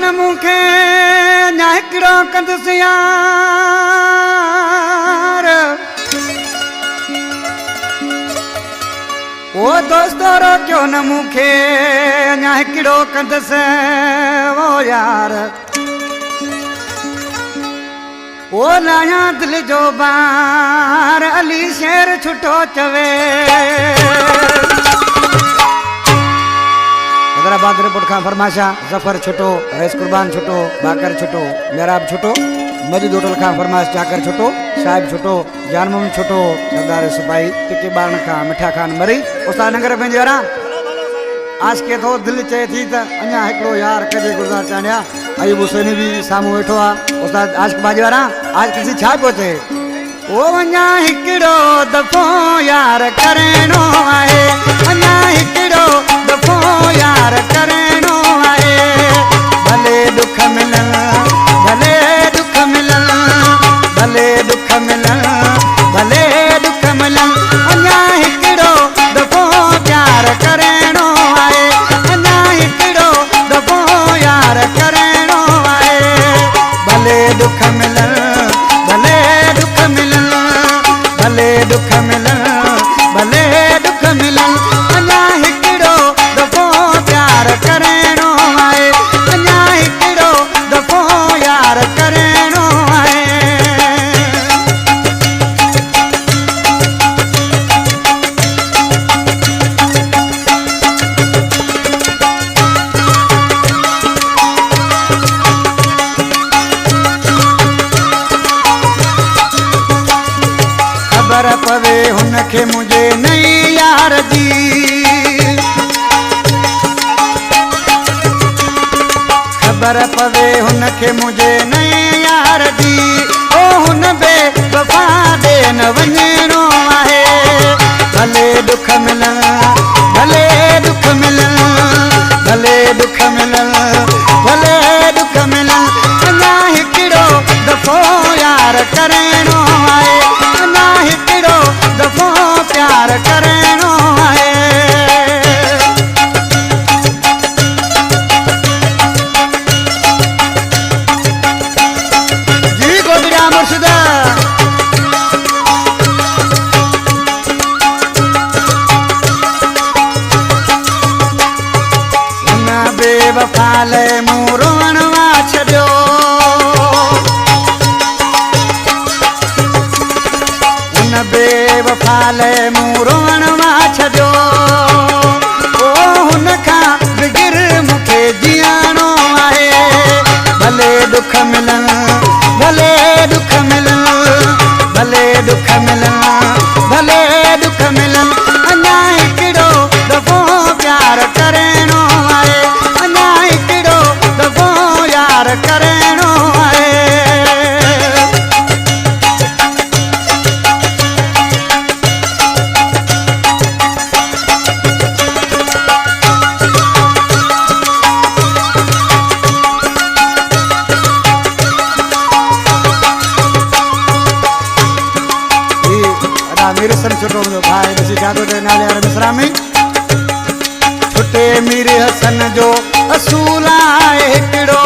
न मूंखे अञा हिकिड़ो कंदुसि यार ओ दोस्तो रोकियो न मूंखे अञा हिकिड़ो कंदुसि ओ यार ओ लाया दिल जो बार अली शेर छुटो चवे हैदराबाद रिपोर्ट का फरमाशा जफर छुटो रईस कुर्बान छुटो बाकर छुटो मेहराब छुटो मजिद होटल का फरमाश चाकर छुटो साहिब छुटो जानमून छुटो सरदार सिपाही टिके बारण का मिठा खान मरी उस्ताद नगर पंहिंजे वारा आज के तो दिल चे थी त अञा हिकिड़ो यार कजे गुज़ार चानिया अयूब हुसैनी भी सामू वेठो आ उस्ताद आशिक बाजी वारा आज किसी छा पियो चए ओ अञा हिकिड़ो दफ़ो यार करणो आहे अञा हिकिड़ो दफ़ो यार करणो आहे भले दुख मिलन भले दुख मिलन भले दुख मिलन भले दुख मिलन अञा हिकिड़ो दफ़ो प्यार करणो आहे अञा हिकिड़ो दफ़ो यार करणो आहे भले दुख मिलन भले दुख मिलन भले दुख मिलन भले दुख मिलन अञा हिकिड़ो दफ़ो प्यार करणो आहे अञा हिकिड़ो दफ़ो यार करणो आहे खबर पवे हुनखे मुझे नई यार जी खबर पवे हुनखे मुझे नई यार जी ओ हुन बे वफा दे न वञणो आहे भले दुख मिलन भले दुख मिलन भले दुख मिलन भले दुख मिलन अञा हिकिड़ो दफ़ो यार करणो आहे अञा हिकिड़ो दफ़ो प्यार करणो आहे जी गोदरिया मुर्शिद हुन बेवफा लाइ मूं रोअण वा छॾियो हुन बेवफा लाइ मूं रोअण वा छॾियो ओ हुन खां बिगिर मूंखे जीअणो आहे भले दुख मिलन भले दुख मिलन भले दुख मिलन भले दुख मिलन अञा हिकिड़ो दफ़ो प्यार करणो आहे अञा हिकिड़ो दफ़ो यार करणो आहे मीर हसन छुटो मुंहिंजो भाई ॾिसी जादो जे नाले वारे मिसरा में छुटे मीर हसन जो असूल आहे हिकिड़ो